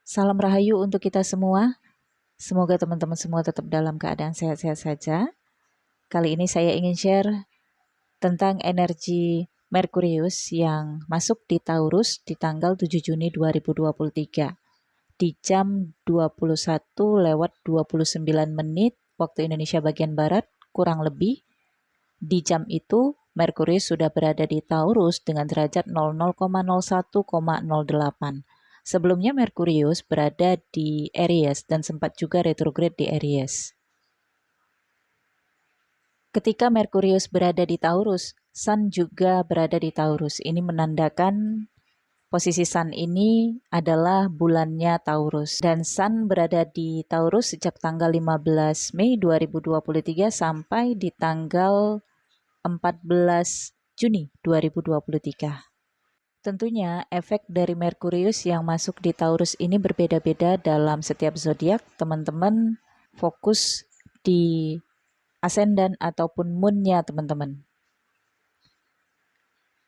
Salam rahayu untuk kita semua. Semoga teman-teman semua tetap dalam keadaan sehat-sehat saja. Kali ini saya ingin share tentang energi Merkurius yang masuk di Taurus di tanggal 7 Juni 2023 di jam 21:29 waktu Indonesia bagian Barat, kurang lebih. Di jam itu, Merkurius sudah berada di Taurus dengan derajat 00,01,08. Sebelumnya Merkurius berada di Aries dan sempat juga retrograde di Aries. Ketika Merkurius berada di Taurus, Sun juga berada di Taurus. Ini menandakan posisi Sun ini adalah bulannya Taurus. Dan Sun berada di Taurus sejak tanggal 15 Mei 2023 sampai di tanggal 14 Juni 2023. Tentunya efek dari Merkurius yang masuk di Taurus ini berbeda-beda dalam setiap zodiak. Teman-teman fokus di ascendant ataupun moon-nya teman-teman.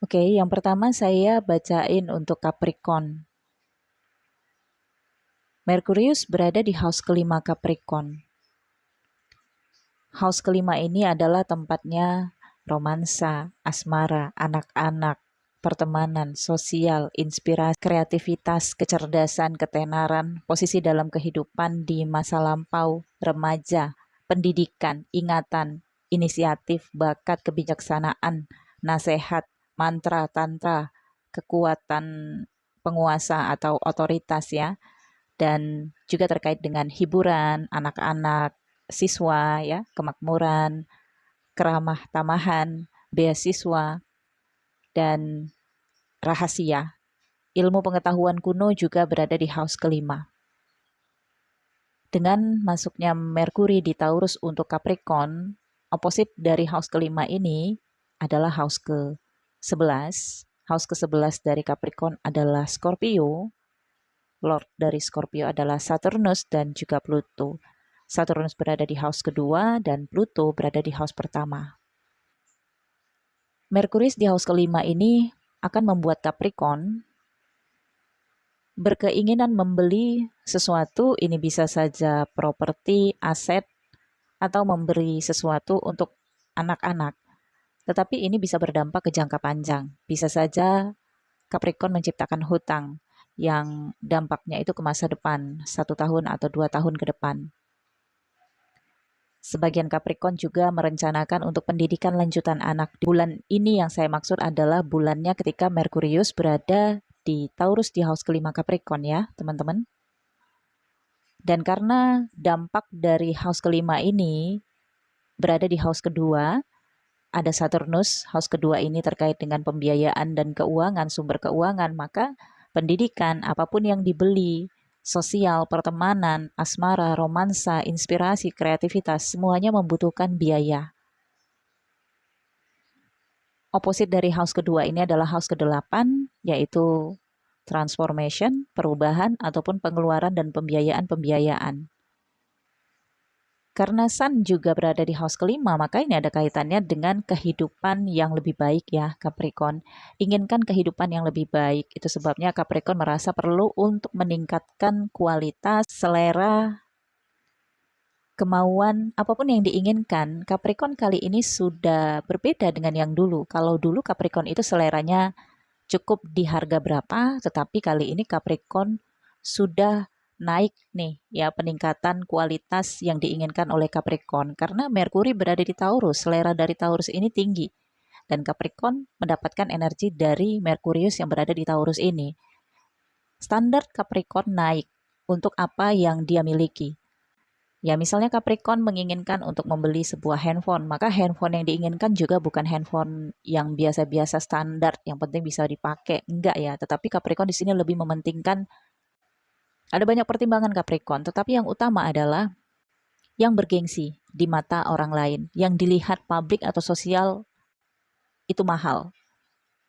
Oke, yang pertama saya bacain untuk Capricorn. Merkurius berada di house kelima Capricorn. House kelima ini adalah tempatnya romansa, asmara, anak-anak, pertemanan, sosial, inspirasi, kreativitas, kecerdasan, ketenaran, posisi dalam kehidupan di masa lampau, remaja, pendidikan, ingatan, inisiatif, bakat, kebijaksanaan, nasihat, mantra, tantra, kekuatan penguasa atau otoritas ya, dan juga terkait dengan hiburan, anak-anak, siswa ya, kemakmuran, keramah tamahan, beasiswa, dan rahasia. Ilmu pengetahuan kuno juga berada di house kelima. Dengan masuknya Merkuri di Taurus untuk Capricorn, opposite dari house kelima ini adalah house ke-11. House ke-11 dari Capricorn adalah Scorpio. Lord dari Scorpio adalah Saturnus dan juga Pluto. Saturnus berada di house kedua dan Pluto berada di house pertama. Merkurius di house kelima ini akan membuat Capricorn berkeinginan membeli sesuatu, ini bisa saja properti, aset, atau memberi sesuatu untuk anak-anak. Tetapi ini bisa berdampak ke jangka panjang. Bisa saja Capricorn menciptakan hutang yang dampaknya itu ke masa depan, 1 tahun atau 2 tahun ke depan. Sebagian Capricorn juga merencanakan untuk pendidikan lanjutan anak. Di bulan ini yang saya maksud adalah bulannya ketika Merkurius berada di Taurus di house kelima Capricorn ya, teman-teman. Dan karena dampak dari house kelima ini berada di house kedua, ada Saturnus, house kedua ini terkait dengan pembiayaan dan keuangan, sumber keuangan, maka pendidikan, apapun yang dibeli, sosial, pertemanan, asmara, romansa, inspirasi, kreativitas, semuanya membutuhkan biaya. Opposite dari house kedua ini adalah house ke-8, yaitu transformation, perubahan, ataupun pengeluaran dan pembiayaan-pembiayaan. Karena Sun juga berada di house kelima, maka ini ada kaitannya dengan kehidupan yang lebih baik ya, Capricorn. Inginkan kehidupan yang lebih baik. Itu sebabnya Capricorn merasa perlu untuk meningkatkan kualitas, selera, kemauan, apapun yang diinginkan. Capricorn kali ini sudah berbeda dengan yang dulu. Kalau dulu Capricorn itu seleranya cukup di harga berapa, tetapi kali ini Capricorn sudah naik nih ya, peningkatan kualitas yang diinginkan oleh Capricorn karena Merkuri berada di Taurus, selera dari Taurus ini tinggi dan Capricorn mendapatkan energi dari Merkurius yang berada di Taurus ini. Standar Capricorn naik untuk apa yang dia miliki. Ya, misalnya Capricorn menginginkan untuk membeli sebuah handphone, maka handphone yang diinginkan juga bukan handphone yang biasa-biasa standar, yang penting bisa dipakai. Enggak ya, tetapi Capricorn di sini lebih mementingkan, ada banyak pertimbangan Capricorn, tetapi yang utama adalah yang bergengsi di mata orang lain, yang dilihat publik atau sosial itu mahal,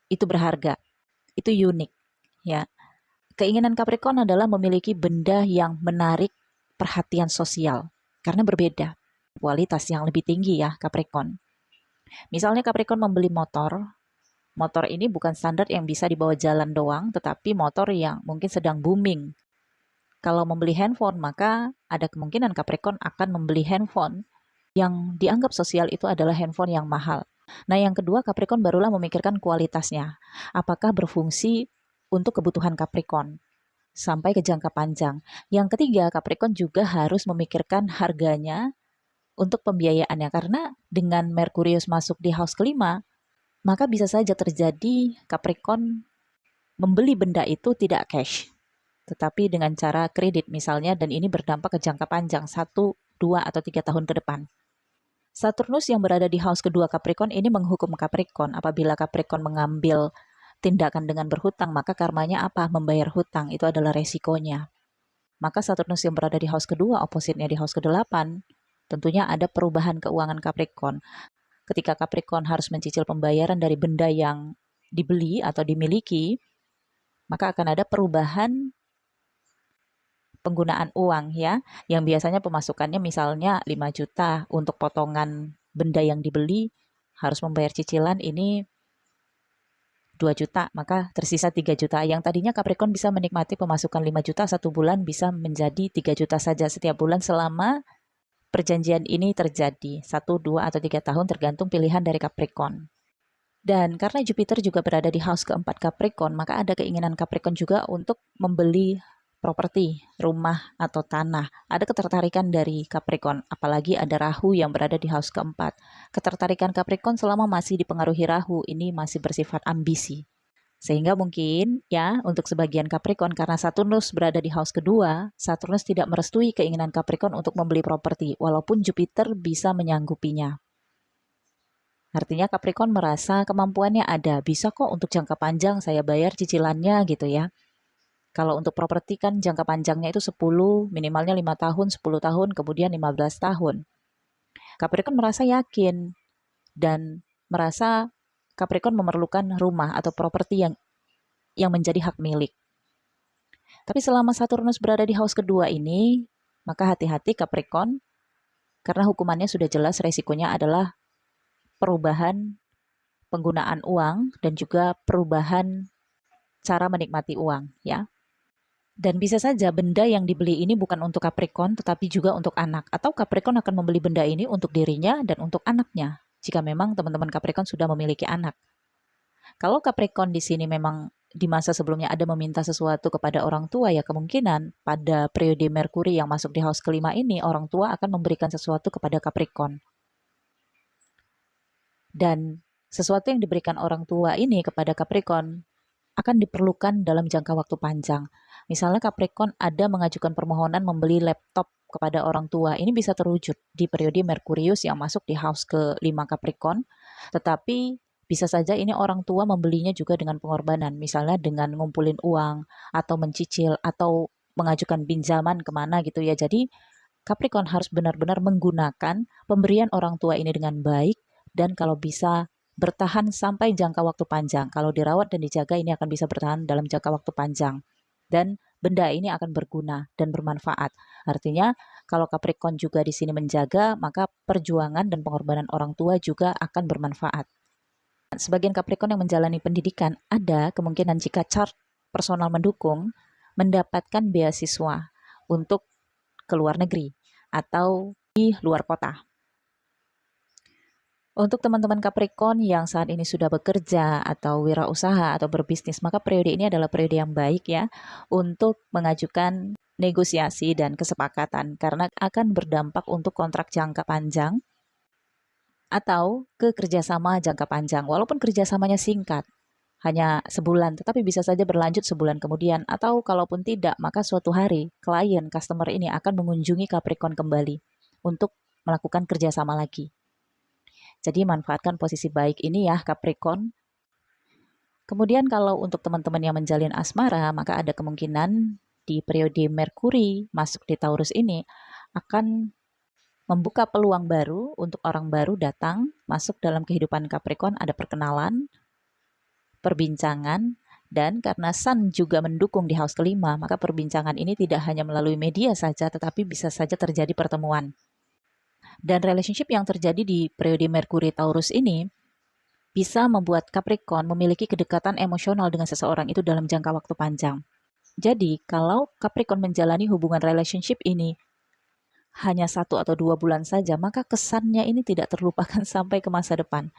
itu berharga, itu unik ya. Keinginan Capricorn adalah memiliki benda yang menarik perhatian sosial karena berbeda, kualitas yang lebih tinggi ya Capricorn. Misalnya Capricorn membeli motor, motor ini bukan standar yang bisa dibawa jalan doang, tetapi motor yang mungkin sedang booming. Kalau membeli handphone, maka ada kemungkinan Capricorn akan membeli handphone yang dianggap sosial itu adalah handphone yang mahal. Nah, yang kedua, Capricorn barulah memikirkan kualitasnya. Apakah berfungsi untuk kebutuhan Capricorn sampai ke jangka panjang. Yang ketiga, Capricorn juga harus memikirkan harganya untuk pembiayaannya. Karena dengan Merkurius masuk di house kelima, maka bisa saja terjadi Capricorn membeli benda itu tidak cash, tetapi dengan cara kredit misalnya, dan ini berdampak ke jangka panjang, 1, 2, atau 3 tahun ke depan. Saturnus yang berada di house kedua Capricorn ini menghukum Capricorn. Apabila Capricorn mengambil tindakan dengan berhutang, maka karmanya apa? Membayar hutang, itu adalah resikonya. Maka Saturnus yang berada di house kedua, opositnya di house ke-8, tentunya ada perubahan keuangan Capricorn. Ketika Capricorn harus mencicil pembayaran dari benda yang dibeli atau dimiliki, maka akan ada perubahan penggunaan uang ya, yang biasanya pemasukannya misalnya 5 juta, untuk potongan benda yang dibeli harus membayar cicilan ini 2 juta, maka tersisa 3 juta. Yang tadinya Capricorn bisa menikmati pemasukan 5 juta satu bulan bisa menjadi 3 juta saja setiap bulan selama perjanjian ini terjadi 1, 2, atau 3 tahun tergantung pilihan dari Capricorn. Dan karena Jupiter juga berada di house keempat Capricorn, maka ada keinginan Capricorn juga untuk membeli properti, rumah, atau tanah. Ada ketertarikan dari Capricorn, apalagi ada Rahu yang berada di house keempat. Ketertarikan Capricorn selama masih dipengaruhi Rahu, ini masih bersifat ambisi. Sehingga mungkin ya, untuk sebagian Capricorn, karena Saturnus berada di house kedua, Saturnus tidak merestui keinginan Capricorn untuk membeli properti, walaupun Jupiter bisa menyanggupinya. Artinya Capricorn merasa kemampuannya ada, bisa kok untuk jangka panjang saya bayar cicilannya gitu ya. Kalau untuk properti kan jangka panjangnya itu 10, minimalnya 5 tahun, 10 tahun, kemudian 15 tahun. Capricorn merasa yakin dan merasa Capricorn memerlukan rumah atau properti yang menjadi hak milik. Tapi selama Saturnus berada di house kedua ini, maka hati-hati Capricorn, karena hukumannya sudah jelas, resikonya adalah perubahan penggunaan uang dan juga perubahan cara menikmati uang ya. Dan bisa saja benda yang dibeli ini bukan untuk Capricorn tetapi juga untuk anak, atau Capricorn akan membeli benda ini untuk dirinya dan untuk anaknya jika memang teman-teman Capricorn sudah memiliki anak. Kalau Capricorn di sini memang di masa sebelumnya ada meminta sesuatu kepada orang tua, ya kemungkinan pada periode Merkuri yang masuk di house kelima ini orang tua akan memberikan sesuatu kepada Capricorn. Dan sesuatu yang diberikan orang tua ini kepada Capricorn akan diperlukan dalam jangka waktu panjang. Misalnya Capricorn ada mengajukan permohonan membeli laptop kepada orang tua. Ini bisa terwujud di periode Merkurius yang masuk di house ke-5 Capricorn. Tetapi bisa saja ini orang tua membelinya juga dengan pengorbanan. Misalnya dengan ngumpulin uang atau mencicil atau mengajukan pinjaman kemana gitu ya. Jadi Capricorn harus benar-benar menggunakan pemberian orang tua ini dengan baik, dan kalau bisa bertahan sampai jangka waktu panjang. Kalau dirawat dan dijaga, ini akan bisa bertahan dalam jangka waktu panjang. Dan benda ini akan berguna dan bermanfaat. Artinya, kalau Capricorn juga di sini menjaga, maka perjuangan dan pengorbanan orang tua juga akan bermanfaat. Sebagian Capricorn yang menjalani pendidikan, ada kemungkinan jika chart personal mendukung, mendapatkan beasiswa untuk ke luar negeri atau di luar kota. Untuk teman-teman Capricorn yang saat ini sudah bekerja atau wirausaha atau berbisnis, maka periode ini adalah periode yang baik ya untuk mengajukan negosiasi dan kesepakatan, karena akan berdampak untuk kontrak jangka panjang atau ke kerjasama jangka panjang. Walaupun kerjasamanya singkat, hanya sebulan, tetapi bisa saja berlanjut sebulan kemudian, atau kalaupun tidak, maka suatu hari klien, customer ini akan mengunjungi Capricorn kembali untuk melakukan kerjasama lagi. Jadi manfaatkan posisi baik ini ya Capricorn. Kemudian kalau untuk teman-teman yang menjalin asmara, maka ada kemungkinan di periode Merkuri masuk di Taurus ini akan membuka peluang baru untuk orang baru datang masuk dalam kehidupan Capricorn. Ada perkenalan, perbincangan, dan karena Sun juga mendukung di house kelima, maka perbincangan ini tidak hanya melalui media saja, tetapi bisa saja terjadi pertemuan. Dan relationship yang terjadi di periode Merkuri Taurus ini bisa membuat Capricorn memiliki kedekatan emosional dengan seseorang itu dalam jangka waktu panjang. Jadi, kalau Capricorn menjalani hubungan relationship ini hanya 1 atau 2 bulan saja, maka kesannya ini tidak terlupakan sampai ke masa depan.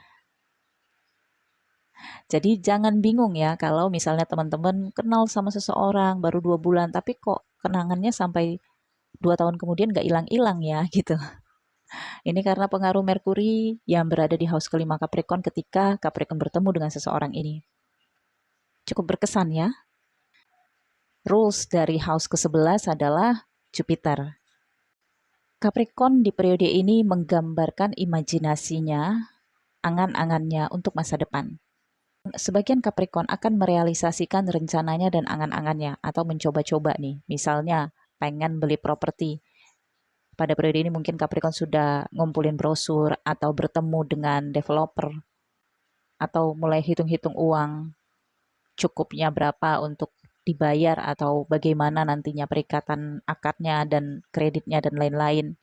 Jadi jangan bingung ya kalau misalnya teman-teman kenal sama seseorang baru 2 bulan, tapi kok kenangannya sampai 2 tahun kemudian gak hilang-hilang ya gitu. Ini karena pengaruh Merkuri yang berada di house kelima Capricorn ketika Capricorn bertemu dengan seseorang ini. Cukup berkesan ya. Rules dari house ke-11 adalah Jupiter. Capricorn di periode ini menggambarkan imajinasinya, angan-angannya untuk masa depan. Sebagian Capricorn akan merealisasikan rencananya dan angan-angannya atau mencoba-coba nih. Misalnya pengen beli properti. Pada periode ini mungkin Capricorn sudah ngumpulin brosur atau bertemu dengan developer atau mulai hitung-hitung uang cukupnya berapa untuk dibayar atau bagaimana nantinya perikatan akadnya dan kreditnya dan lain-lain.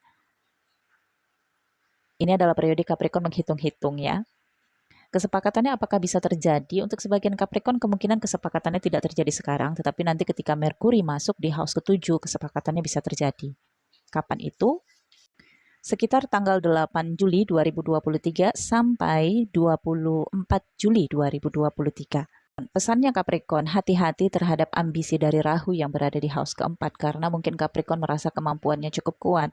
Ini adalah periode Capricorn menghitung-hitung ya. Kesepakatannya apakah bisa terjadi? Untuk sebagian Capricorn kemungkinan kesepakatannya tidak terjadi sekarang, tetapi nanti ketika Merkuri masuk di house ke-7 kesepakatannya bisa terjadi. Kapan itu? Sekitar tanggal 8 Juli 2023 sampai 24 Juli 2023. Pesannya Capricorn, hati-hati terhadap ambisi dari Rahu yang berada di house keempat karena mungkin Capricorn merasa kemampuannya cukup kuat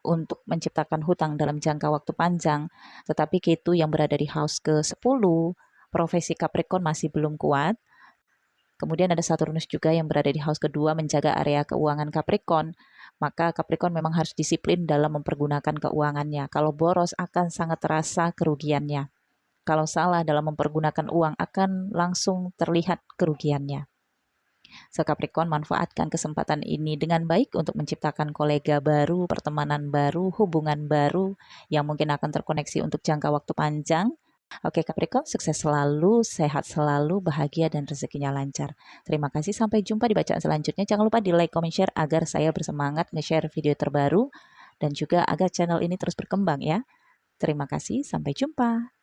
untuk menciptakan hutang dalam jangka waktu panjang. Tetapi Ketu yang berada di house ke-10, profesi Capricorn masih belum kuat. Kemudian ada Saturnus juga yang berada di house kedua menjaga area keuangan Capricorn. Maka Capricorn memang harus disiplin dalam mempergunakan keuangannya. Kalau boros akan sangat terasa kerugiannya. Kalau salah dalam mempergunakan uang akan langsung terlihat kerugiannya. So Capricorn manfaatkan kesempatan ini dengan baik untuk menciptakan kolega baru, pertemanan baru, hubungan baru yang mungkin akan terkoneksi untuk jangka waktu panjang. Oke Capricorn, sukses selalu, sehat selalu, bahagia dan rezekinya lancar. Terima kasih, sampai jumpa di bacaan selanjutnya. Jangan lupa di like, comment, share agar saya bersemangat nge-share video terbaru dan juga agar channel ini terus berkembang ya. Terima kasih, sampai jumpa.